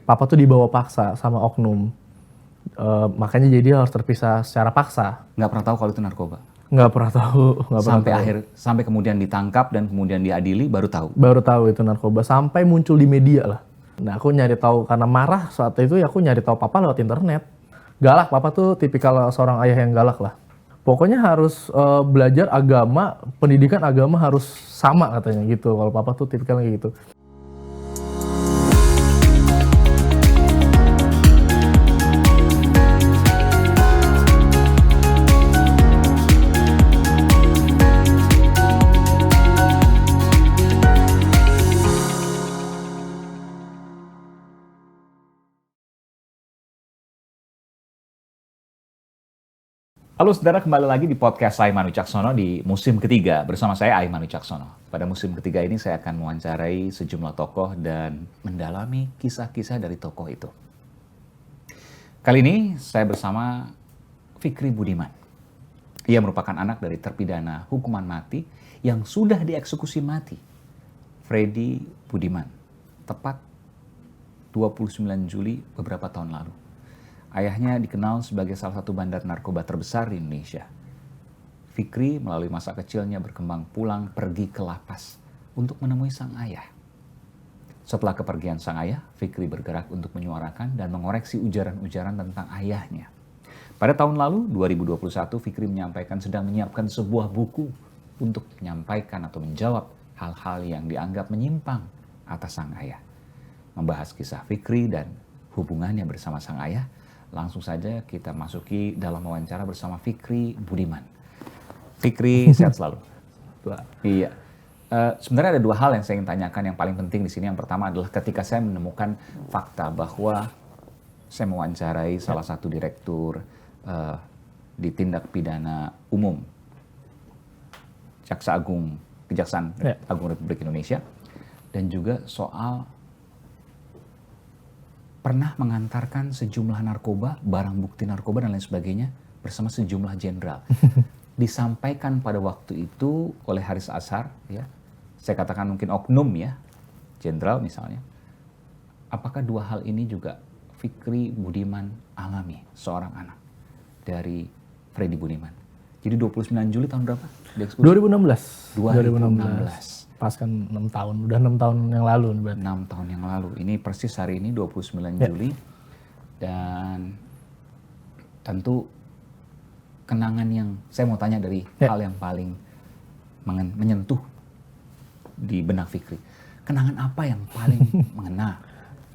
papa tuh dibawa paksa sama oknum. Makanya jadi harus terpisah secara paksa. Nggak pernah tahu kalau itu narkoba? Nggak pernah tahu. Sampai kemudian ditangkap dan kemudian diadili baru tahu? Baru tahu itu narkoba, sampai muncul di media lah. Nah aku nyari tahu karena marah saat itu ya, aku nyari tahu papa lewat internet. Galak, papa tuh tipikal seorang ayah yang galak lah. Pokoknya harus belajar agama, pendidikan agama harus sama katanya gitu. Kalau papa tuh tipikalnya gitu. Halo saudara, kembali lagi di podcast Aiman Wicaksono di musim ketiga. Bersama saya Aiman Wicaksono. Pada musim ketiga ini saya akan mewawancarai sejumlah tokoh dan mendalami kisah-kisah dari tokoh itu. Kali ini saya bersama Fikri Budiman. Ia merupakan anak dari terpidana hukuman mati yang sudah dieksekusi mati, Freddy Budiman. Tepat 29 Juli beberapa tahun lalu. Ayahnya dikenal sebagai salah satu bandar narkoba terbesar di Indonesia. Fikri melalui masa kecilnya berkembang pulang pergi ke lapas untuk menemui sang ayah. Setelah kepergian sang ayah, Fikri bergerak untuk menyuarakan dan mengoreksi ujaran-ujaran tentang ayahnya. Pada tahun lalu, 2021, Fikri menyampaikan sedang menyiapkan sebuah buku untuk menyampaikan atau menjawab hal-hal yang dianggap menyimpang atas sang ayah. Membahas kisah Fikri dan hubungannya bersama sang ayah, langsung saja kita masuki dalam wawancara bersama Fikri Budiman. Fikri, sehat selalu. Iya. Sebenarnya ada dua hal yang saya ingin tanyakan yang paling penting di sini. Yang pertama adalah ketika saya menemukan fakta bahwa saya mewawancarai salah satu direktur di tindak pidana umum Kejaksaan Agung Republik Indonesia, dan juga soal pernah mengantarkan sejumlah narkoba, barang bukti narkoba dan lain sebagainya bersama sejumlah jenderal. Disampaikan pada waktu itu oleh Haris Azhar, ya, saya katakan mungkin oknum ya, jenderal misalnya. Apakah dua hal ini juga Fikri Budiman alami, seorang anak dari Freddy Budiman? Jadi 29 Juli tahun berapa? 2016. 2016. Pas kan 6 tahun, udah 6 tahun yang lalu. 6 tahun yang lalu, ini persis hari ini 29 Juli. Dan tentu kenangan yang saya mau tanya dari hal yang paling menyentuh di benak Fikri. Kenangan apa yang paling mengena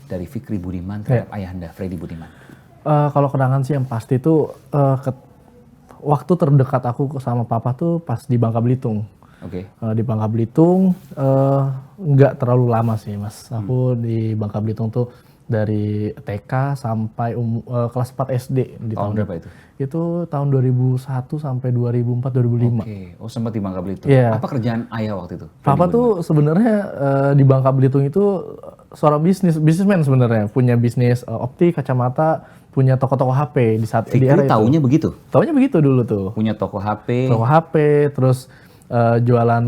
dari Fikri Budiman terhadap ayahanda Freddy Budiman? Kalau kenangan sih yang pasti itu waktu terdekat aku sama papa tuh pas di Bangka Belitung. Oke. Di Bangka Belitung nggak terlalu lama sih mas. Aku di Bangka Belitung tuh dari TK sampai kelas 4 SD. Di tahun berapa itu? Itu tahun 2001 sampai 2004-2005. Oke. Oh, sempat di Bangka Belitung. Yeah. Apa kerjaan ayah waktu itu? Papa tuh sebenarnya di Bangka Belitung itu seorang bisnismen sebenarnya, punya bisnis optik, kacamata, punya toko-toko HP di saat di era itu. Taunya begitu? Taunya begitu dulu tuh. Punya toko HP. Toko HP, terus jualan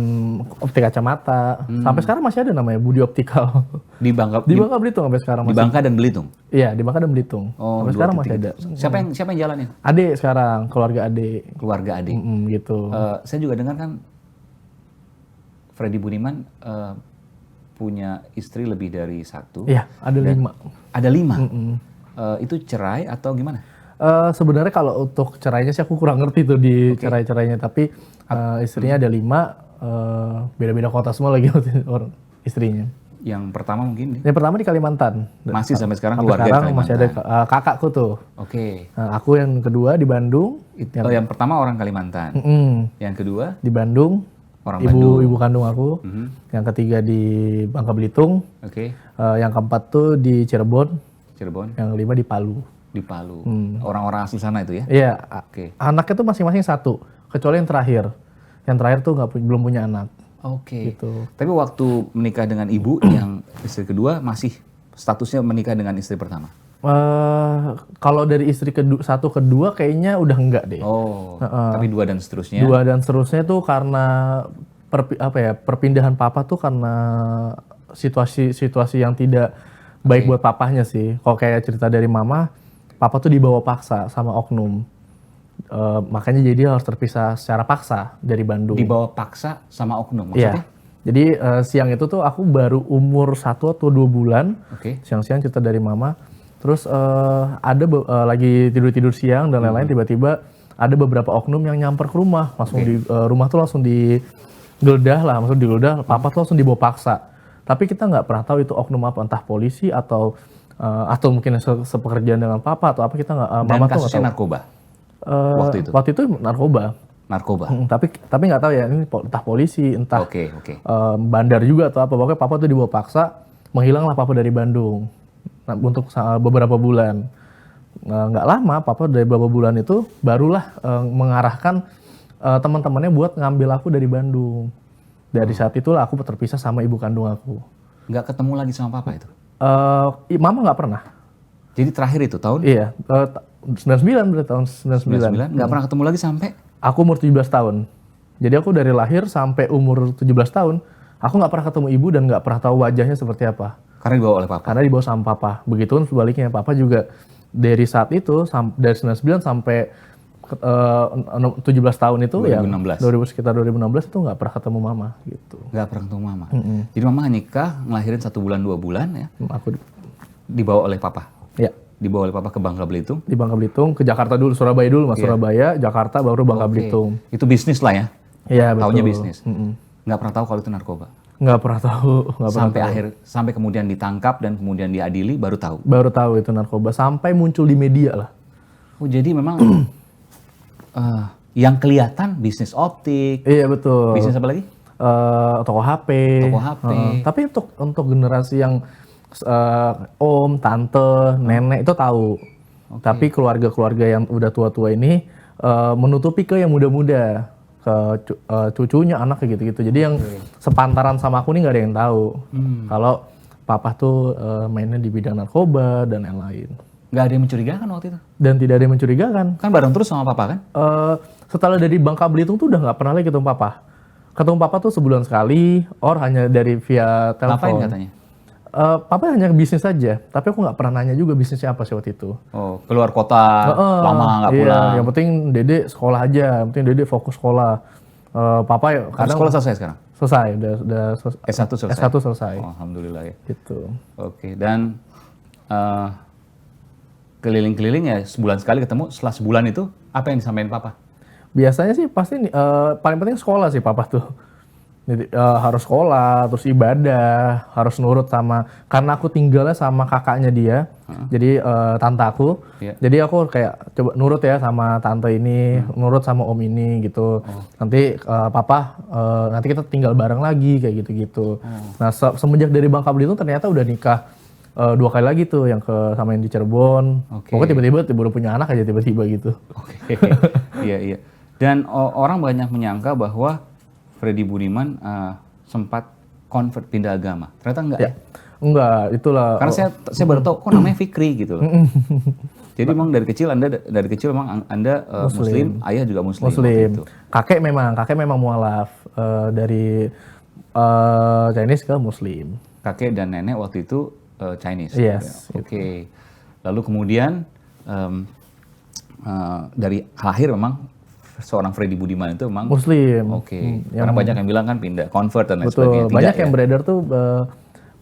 optik kacamata. Sampai sekarang masih ada namanya Budi Optikal. Di Bangka Belitung sampai sekarang masih. Di Bangka dan Belitung? Iya, di Bangka dan Belitung. Oh, sampai sekarang masih ada. Siapa yang jalanin? Adik sekarang, keluarga adik. Keluarga adik. Gitu. Saya juga dengar kan Freddy Budiman punya istri lebih dari satu. Iya, ada 5. Ada 5? Itu cerai atau gimana? Sebenarnya kalau untuk cerainya sih aku kurang ngerti tuh di cerai-cerainya, tapi istrinya ada 5, beda-beda kota semua lagi orang istrinya. Yang pertama mungkin? Yang pertama di Kalimantan. Masih sampai sekarang keluarga di Kalimantan? Masih ada kakakku tuh. Oke. Aku yang kedua di Bandung. Yang pertama orang Kalimantan. Yang kedua? Di Bandung. Ibu kandung aku. Yang ketiga di Bangka Belitung. Oke. Yang keempat tuh di Cirebon. Yang kelima di Palu. Di Palu. Orang-orang asli sana itu ya? Iya. Oke. Anaknya tuh masing-masing 1, kecuali yang terakhir. Yang terakhir tuh belum punya anak. Oke. Gitu. Tapi waktu menikah dengan ibu yang istri kedua masih statusnya menikah dengan istri pertama? Kalau dari istri satu kedua kayaknya udah enggak deh. Oh. Tapi 2 dan seterusnya? 2 dan seterusnya tuh karena perpindahan papa tuh karena situasi yang tidak baik buat papahnya sih. Kalau kayak cerita dari mama, papa tuh dibawa paksa sama oknum. Makanya jadi harus terpisah secara paksa dari Bandung. Dibawa paksa sama oknum, Iya. maksudnya? Jadi siang itu tuh aku baru umur 1 atau 2 bulan. Oke. Siang-siang cerita dari mama. Terus ada lagi tidur-tidur siang dan lain-lain, tiba-tiba ada beberapa oknum yang nyamper ke rumah. Langsung di rumah tuh langsung digeledah lah, maksud digeledah. Papa tuh langsung dibawa paksa. Tapi kita nggak pernah tahu itu oknum apa, entah polisi atau mungkin sepekerjaan dengan papa atau apa, kita nggak. Dan Mama tuh nggak kasusnya tahu. narkoba? Waktu itu narkoba. Narkoba? Tapi nggak tahu ya, ini entah polisi, entah Oke. bandar juga atau apa. Pokoknya papa tuh dibawa paksa, menghilanglah papa dari Bandung untuk beberapa bulan. Nggak lama, papa dari beberapa bulan itu barulah mengarahkan teman-temannya buat ngambil aku dari Bandung. Dari saat itulah aku terpisah sama ibu kandung aku. Nggak ketemu lagi sama papa itu? Mama nggak pernah. Jadi terakhir itu tahun? Iya, 99 berarti tahun 99. 99? Nggak pernah ketemu lagi sampai? Aku umur 17 tahun. Jadi aku dari lahir sampai umur 17 tahun, aku nggak pernah ketemu ibu dan nggak pernah tahu wajahnya seperti apa. Karena dibawa oleh papa? Karena dibawa sama papa. Begitupun sebaliknya, papa juga dari saat itu, dari 99 sampai 17 tahun itu 2016. ya, sekitar 2016 itu nggak pernah ketemu mama gitu. Nggak pernah ketemu mama? Jadi mama nikah, ngelahirin 1 bulan 2 bulan ya? Aku Dibawa oleh papa? ya Dibawa oleh papa ke Bangka Belitung? di Bangka Belitung, ke Jakarta dulu, Surabaya dulu, Mas. Surabaya, Jakarta, baru Bangka Belitung. Itu bisnis lah ya? Iya, betul. Taunya bisnis? Nggak pernah tahu kalau itu narkoba? Nggak pernah tahu, nggak pernah Sampai tahu. sampai kemudian ditangkap dan kemudian diadili baru tahu? Baru tahu itu narkoba, sampai muncul di media lah. Oh jadi memang yang kelihatan bisnis optik, Iya, betul. bisnis apa lagi? Toko HP. Toko HP. Tapi untuk generasi yang om, tante, nenek itu tahu. Tapi keluarga-keluarga yang udah tua-tua ini menutupi ke yang muda-muda, ke cucunya, anaknya gitu-gitu. Jadi yang sepantaran sama aku nih nggak ada yang tahu kalau papa tuh mainnya di bidang narkoba dan lain-lain. Nggak ada yang mencurigakan waktu itu? Dan tidak ada yang mencurigakan. Kan bareng terus sama papa kan? Setelah dari Bangka Belitung tuh udah nggak pernah lagi ketemu papa. Ketemu papa tuh sebulan sekali, or hanya dari via telepon. Ngapain katanya? Papa hanya bisnis saja, tapi aku nggak pernah nanya juga bisnisnya apa sih waktu itu. Oh, keluar kota, lama nggak Iya, pulang. yang penting Dede sekolah aja, yang penting Dede fokus sekolah. Papa ya kadang Sekolah selesai sekarang? selesai, udah S1 selesai? S1 selesai. Oh, alhamdulillah ya. Gitu. Oke, dan keliling-keliling ya sebulan sekali ketemu, setelah sebulan itu apa yang disampaikan papa? Biasanya sih pasti paling penting sekolah sih papa tuh. Jadi harus sekolah, terus ibadah, harus nurut sama, karena aku tinggalnya sama kakaknya dia, jadi tante aku. Iya. Jadi aku kayak coba nurut ya sama tante ini, nurut sama om ini gitu. Nanti papa, nanti kita tinggal bareng lagi kayak gitu-gitu. Nah semenjak dari Bangka Belitung ternyata udah nikah 2 kali lagi tuh, yang sama yang di Cirebon. Oke. Pokoknya tiba-tiba baru punya anak aja tiba-tiba gitu. Oke, iya. Dan orang banyak menyangka bahwa Freddy Budiman sempat convert, pindah agama. Ternyata enggak ya? Enggak, itulah. Karena saya baru tahu kok namanya Fikri gitu loh. Jadi memang dari kecil memang Anda Muslim, ayah juga Muslim. waktu itu. Kakek memang mualaf dari Chinese ke Muslim. Kakek dan nenek waktu itu Chinese. Yes, Oke. Lalu kemudian dari lahir memang seorang Freddy Budiman itu memang Muslim. Oke. Karena banyak yang bilang kan pindah convert dan lain Betul. sebagainya. Tidak Banyak ya? yang beredar tuh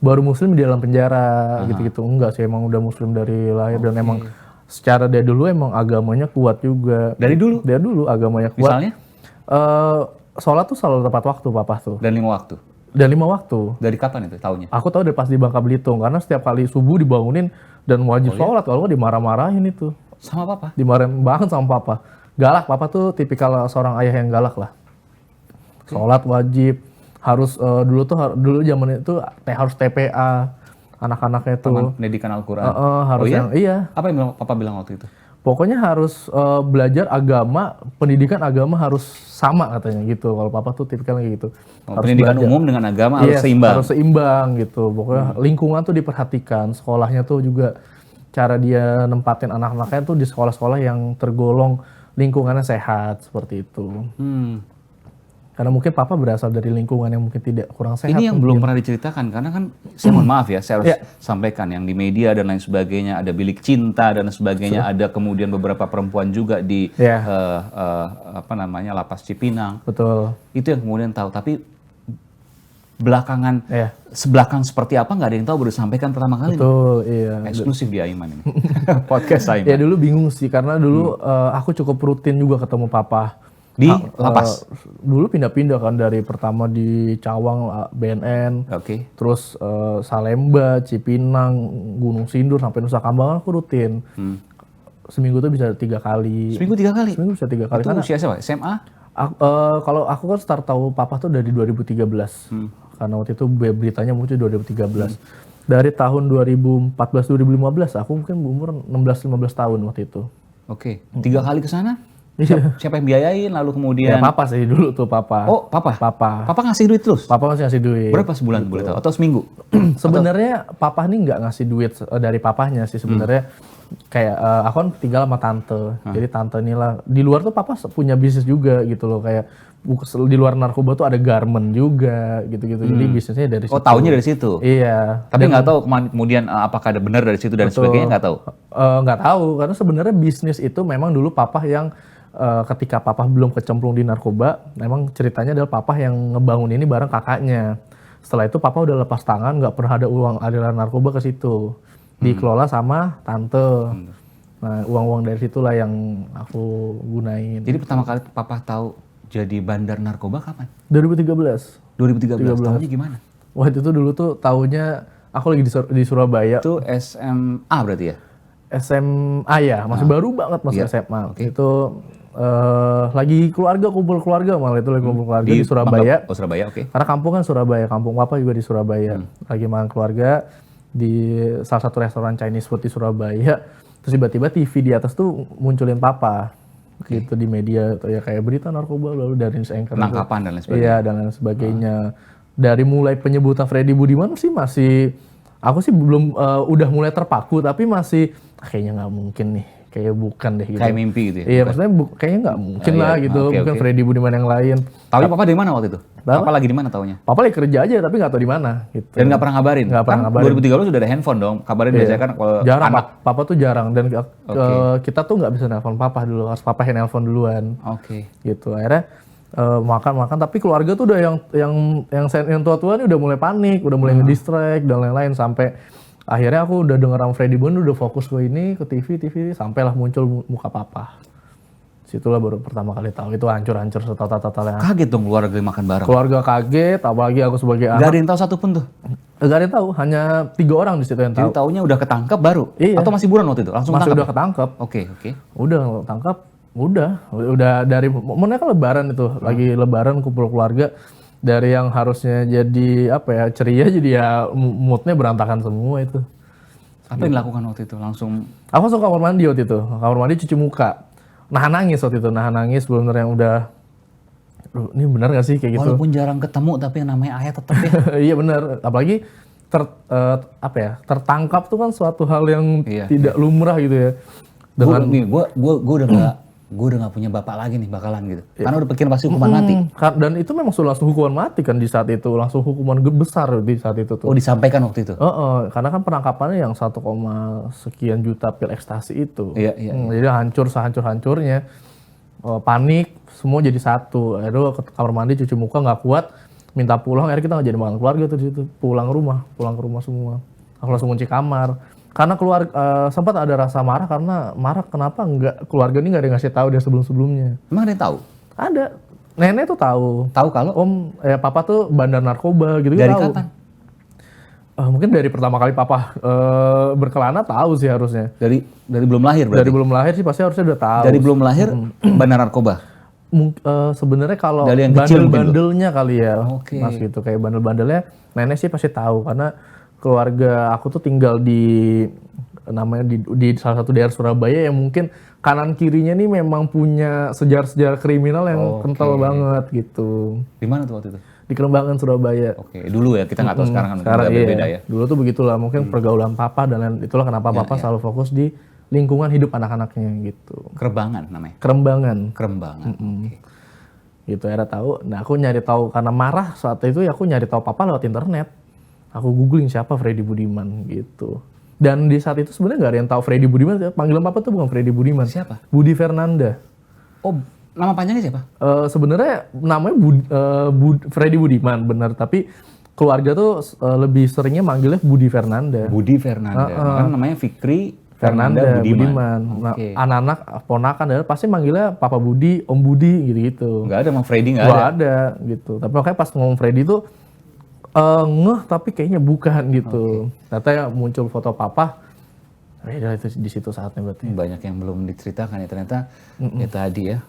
baru Muslim di dalam penjara gitu-gitu. Enggak sih, emang udah Muslim dari lahir dan emang secara dari dulu emang agamanya kuat juga. Dari dulu? Dari dulu agamanya kuat. Misalnya? Sholat tuh selalu tepat waktu papa tuh. Dan 5 waktu. Dan 5 waktu. Dari kapan itu tahunnya? Aku tahu dari pas di Bangka Belitung, karena setiap kali subuh dibangunin dan wajib sholat, kalau nggak dimarah-marahin itu. Sama papa? Dimarahin banget sama papa. Galak, papa tuh tipikal seorang ayah yang galak lah. Sholat wajib, harus dulu zaman itu harus TPA anak-anaknya tuh. Taman Pendidikan Al-Quran. Harus iya. Apa yang papa bilang waktu itu? Pokoknya harus belajar agama, pendidikan agama harus sama katanya gitu. Kalau papa tuh tipikalnya gitu. Pendidikan umum dengan agama harus seimbang. Harus seimbang gitu. Pokoknya lingkungan tuh diperhatikan, sekolahnya tuh juga cara dia nempatin anak-anaknya tuh di sekolah-sekolah yang tergolong lingkungannya sehat seperti itu. Karena mungkin papa berasal dari lingkungan yang mungkin tidak kurang sehat. Ini yang mungkin. belum pernah diceritakan, karena kan saya mohon maaf ya, saya harus Ya. sampaikan yang di media dan lain sebagainya, ada bilik cinta dan sebagainya, ada kemudian beberapa perempuan juga di Ya. lapas Cipinang. Betul. Itu yang kemudian tahu, tapi belakangan Ya. sebelakang seperti apa nggak ada yang tahu, baru disampaikan pertama kali. Betul, iya. Eksklusif di Aiman ini. Podcast Aiman. Ya dulu bingung sih karena dulu aku cukup rutin juga ketemu papa. Di lapas? Dulu pindah-pindah kan dari pertama di Cawang BNN, Oke. terus Salemba, Cipinang, Gunung Sindur sampai Nusa Kambangan aku rutin. Seminggu tuh bisa 3 kali. Seminggu 3 kali? Seminggu bisa 3 kali. Itu Karena usia siapa? SMA? kalau aku kan start tahu papa tuh dari 2013. Karena waktu itu beritanya muncul 2013. Dari tahun 2014-2015 aku mungkin umur 16-15 tahun waktu itu. Oke. 3 kali ke sana? Iya. Siapa yang biayain? Lalu kemudian... Ya papa sih dulu tuh papa. Oh, papa? Papa. Papa ngasih duit terus? Papa masih ngasih duit. Berapa sebulan boleh tahu? Atau seminggu? Sebenarnya papa nih nggak ngasih duit dari papahnya sih sebenarnya. Kayak aku kan tinggal sama tante. Jadi tante inilah di luar tuh papa punya bisnis juga gitu loh, kayak di luar narkoba tuh ada garment juga gitu-gitu. Jadi bisnisnya dari situ. Oh, taunya dari situ? Iya. Tapi nggak tahu kemudian apakah ada benar dari situ dan sebagainya, nggak tahu? Nggak tahu karena sebenarnya bisnis itu memang dulu papa yang ketika papa belum kecemplung di narkoba, memang ceritanya adalah papa yang ngebangun ini bareng kakaknya. Setelah itu papa udah lepas tangan, nggak pernah ada uang aliran narkoba ke situ. Dikelola sama tante. Nah, uang-uang dari situlah yang aku gunain. Jadi pertama kali papa tahu jadi bandar narkoba kapan? 2013. 2013. Tahunnya gimana? Waktu itu dulu tuh tahunnya aku lagi di Surabaya. Itu SMA berarti ya? SMA ya, masih baru banget masuk SMA. Oke. Itu lagi kumpul keluarga malah itu lagi kumpul keluarga di Surabaya. Oh, Surabaya, oke. Karena kampung kan Surabaya, kampung papa juga di Surabaya. Lagi makan keluarga di salah satu restoran Chinese food di Surabaya. Terus tiba-tiba TV di atas tuh munculin papa. Gitu di media atau ya kayak berita narkoba lalu dari news anchor. Penangkapan dan lain sebagainya. Iya, dan lain sebagainya. Dari mulai penyebutan Freddy Budiman sih masih aku sih belum udah mulai terpaku tapi masih kayaknya nggak mungkin nih. Kayak bukan deh gitu. Kayak mimpi gitu ya? Iya, maksudnya kayaknya nggak mungkin lah iya. gitu. Oke, Mungkin oke. Freddy Budiman yang lain. Tahu papa dari mana waktu itu? Papa lagi di mana taunya? Papa lagi kerja aja tapi nggak tahu di mana gitu. Dan nggak pernah ngabarin? Nggak pernah ngabarin. 2013 sudah ada handphone dong. Kabarin biasanya kan kalau Jarang, anak. papa tuh jarang dan kita tuh nggak bisa nelpon papa dulu, harus papa yang nelpon duluan. Oke. Gitu. Akhirnya makan tapi keluarga tuh udah yang tua-tua ini udah mulai panik, udah mulai ngedistract dan lain-lain sampai akhirnya aku udah denger sama Freddy Budiman udah fokus ke ini, ke TV sampailah muncul muka papa. Situlah baru pertama kali tahu itu hancur-hancur setotal-totalnya. Kaget dong keluarga makan bareng. Keluarga kaget, apalagi aku sebagai Gak anak. ada yang tahu satupun tuh. Gak ada yang tahu, hanya 3 orang di situ yang Jadi tahu. taunya udah ketangkep baru? Iya. Atau masih buron waktu itu? Langsung Masih ketangkep? udah ketangkep. Oke. Udah tangkap, udah dari momennya kan lebaran itu, lagi lebaran kumpul keluarga, dari yang harusnya jadi apa ya ceria jadi ya moodnya berantakan semua itu. Apa yang dilakukan waktu itu? Langsung Aku masuk kamar mandi waktu itu, kamar mandi cuci muka, nahan nangis waktu itu, benar-benar yang udah, "Duh, ini benar gak sih kayak gitu?" walaupun jarang ketemu tapi yang namanya ayah tetap ya. Iya benar, apalagi tertangkap tuh kan suatu hal yang Iya, tidak lumrah gitu ya. Dengan Gue udah nggak punya bapak lagi nih bakalan gitu. Karena udah pikir pasti hukuman mati. Dan itu memang sudah langsung hukuman mati kan di saat itu, langsung hukuman besar di saat itu tuh. Oh, disampaikan waktu itu. Karena kan penangkapannya yang 1, sekian juta pil ekstasi itu. Iya. Jadi hancur sehancur-hancurnya. Panik, semua jadi satu. Akhirnya ke kamar mandi cuci muka nggak kuat, minta pulang. Akhirnya kita nggak jadi makan keluarga tuh di situ. Pulang ke rumah semua. Aku langsung kunci kamar. Karena sempat ada rasa marah karena kenapa keluarga ini nggak ada yang ngasih tahu dia sebelum-sebelumnya. Emang ada yang tahu? Ada. Nenek tuh tahu. Tahu kalau? Papa tuh bandar narkoba gitu. Dari tahu. kapan? Mungkin dari pertama kali papa berkelana tahu sih harusnya. Dari belum lahir berarti? Dari belum lahir sih pasti harusnya udah tahu. Dari belum lahir bandar narkoba? Sebenarnya kalau Dari yang kecil bandel-bandelnya kali ya, Oke. Mas gitu. Kayak bandel-bandelnya nenek sih pasti tahu karena keluarga aku tuh tinggal di salah satu daerah Surabaya yang mungkin kanan kirinya nih memang punya sejarah-sejarah kriminal yang kental banget gitu. Di mana tuh waktu itu? Di Kerembangan, Surabaya. Oke, dulu ya, kita nggak tahu sekarang kan Sekarang udah iya. beda ya. Dulu tuh begitulah, mungkin pergaulan papa dan lain, itulah kenapa papa selalu fokus di lingkungan hidup anak-anaknya gitu. Kerembangan namanya? Kerembangan. Kerembangan, oke. gitu. Akhirnya tahu. Nah aku nyari tahu karena marah saat itu ya, aku nyari tahu papa lewat internet. Aku googling siapa Freddy Budiman gitu. Dan di saat itu sebenarnya nggak ada yang tahu Freddy Budiman. Panggilan papa tuh bukan Freddy Budiman. Siapa? Budi Fernanda. Oh, nama panjangnya siapa? Sebenarnya namanya Freddy Budiman benar, tapi keluarga tuh lebih seringnya manggilnya Budi Fernanda. Budi Fernanda. Makanya namanya Fikri Fernanda Budiman. Nah, Oke. anak-anak ponakan adalah pasti manggilnya Papa Budi, Om Budi gitu-gitu. Nggak ada, sama Freddy nggak Nggak ada. ada gitu. Tapi makanya pas ngomong Freddy tuh ngeh tapi kayaknya bukan gitu. Ternyata muncul foto papa. Ya itu di situ saatnya berarti. Banyak yang belum diceritakan ya ternyata. Ya tadi ya,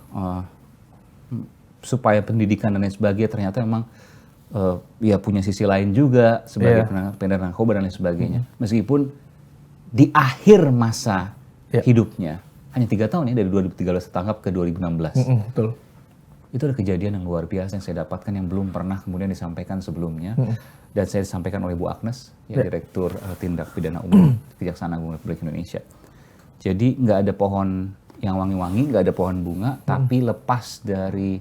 supaya pendidikan dan lain sebagainya ternyata memang ya punya sisi lain juga sebagai pengedar narkoba dan lain sebagainya. Meskipun di akhir masa hidupnya hanya 3 tahun ya, dari 2013 tertangkap ke 2016. Betul. Itu ada kejadian yang luar biasa yang saya dapatkan yang belum pernah kemudian disampaikan sebelumnya. Dan saya disampaikan oleh Bu Agnes, ya, Direktur Tindak Pidana Umum Kejaksaan Agung Republik Indonesia. Jadi nggak ada pohon yang wangi-wangi, nggak ada pohon bunga, tapi lepas dari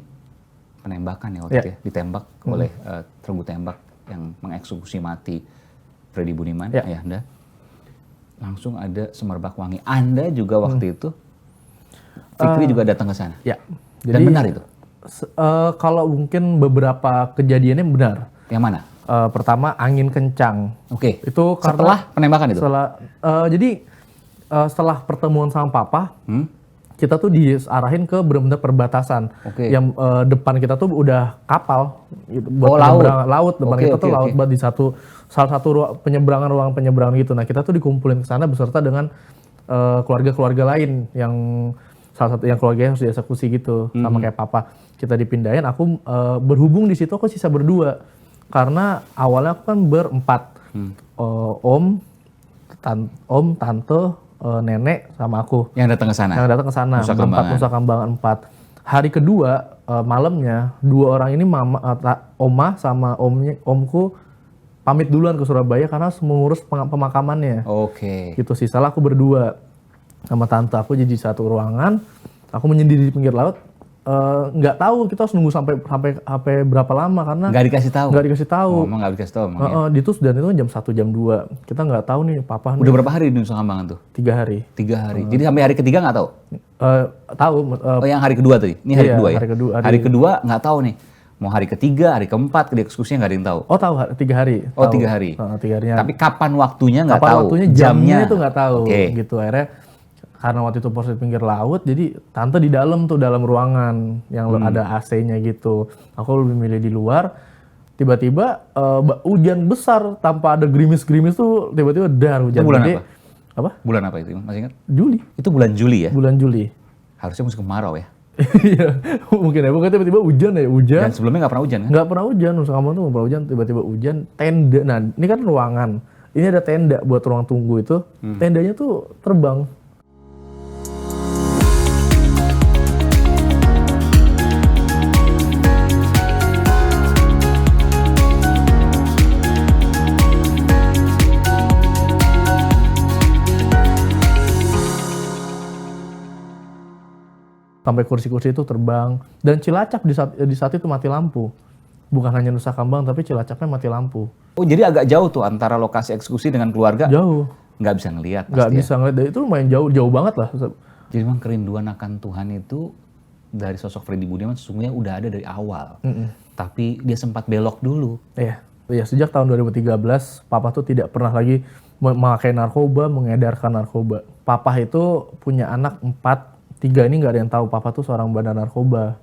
penembakan ya waktu itu ya, ditembak oleh tergu tembak yang mengeksekusi mati Freddy Budiman, ayah Anda. Langsung ada semerbak wangi. Anda juga waktu itu, Fikri juga datang ke sana. Ya. Dan Jadi, benar itu? Kalau mungkin beberapa kejadiannya benar. Yang mana? Pertama angin kencang. Oke. Itu Setelah penembakan itu? Setelah pertemuan sama papa, kita tuh diarahin ke benar-benar perbatasan. Yang depan kita tuh udah kapal gitu, buat laut. Depan kita tuh laut buat di salah satu ruang penyeberangan gitu. Nah kita tuh dikumpulin ke sana beserta dengan keluarga-keluarga lain yang salah satu yang keluarganya harus dieksekusi gitu, sama kayak papa. Kita dipindahin, aku berhubung di situ aku sisa berdua. Karena awalnya aku kan berempat, om, tante, nenek, sama aku. Yang datang ke sana? Yang datang ke sana, Nusa Kambangan 4. Hari kedua, malamnya, 2 orang ini oma sama omku pamit duluan ke Surabaya karena mengurus pemakamannya. Oke. Gitu, sisalah aku berdua sama tante aku jadi satu ruangan. Aku menyendiri di pinggir laut. Nggak tahu kita harus nunggu sampai berapa lama karena nggak dikasih tahu. Oh, emang nggak dikasih tahu. Dan itu jam 1 jam 2. Kita nggak tahu nih papa. Udah berapa hari di Nusa Kambangan tuh? 3 hari. 3 hari. Jadi sampai hari ketiga nggak tahu? Tahu. Oh yang hari kedua tuh? Ini hari kedua ya? Hari kedua nggak tahu nih. Mau hari ketiga, hari keempat, dieksekusinya nggak ada yang tahu? Oh tahu, 3 hari. Oh 3 hari. 3 harinya. Tapi kapan waktunya nggak tahu? Kapan waktunya, jamnya itu nggak tahu. Gitu akhirnya. Karena waktu itu posisi pinggir laut, jadi tante di dalam ruangan yang ada AC-nya gitu. Aku lebih milih di luar. Tiba-tiba hujan besar tanpa ada gerimis-gerimis tuh tiba-tiba dar hujan. Itu bulan gede. apa? Bulan apa itu? Masih ingat? Juli. Itu bulan Juli ya? Bulan Juli. Harusnya musim kemarau ya? Iya, mungkin ya. Pokoknya tiba-tiba hujan. Dan sebelumnya nggak pernah hujan kan? Nggak pernah hujan. Nusa Kambangan tuh nggak pernah hujan. Tiba-tiba hujan. Tenda. Nah ini kan ruangan. Ini ada tenda buat ruang tunggu itu. Tendanya tuh terbang. Sampai kursi-kursi itu terbang. Dan Cilacap di saat itu mati lampu. Bukan hanya Nusa Kambangan, tapi Cilacapnya mati lampu. Oh jadi agak jauh tuh antara lokasi eksekusi dengan keluarga? Jauh. Nggak bisa ngelihat pasti. Nggak bisa ngeliat. Dan itu lumayan jauh banget lah. Jadi memang kerinduan akan Tuhan itu dari sosok Freddy Budiman sesungguhnya udah ada dari awal. Tapi dia sempat belok dulu. Iya. Ya, sejak tahun 2013, papa tuh tidak pernah lagi memakai narkoba, mengedarkan narkoba. Papa itu punya anak 4. 3 ini nggak ada yang tahu papa tuh seorang bandar narkoba.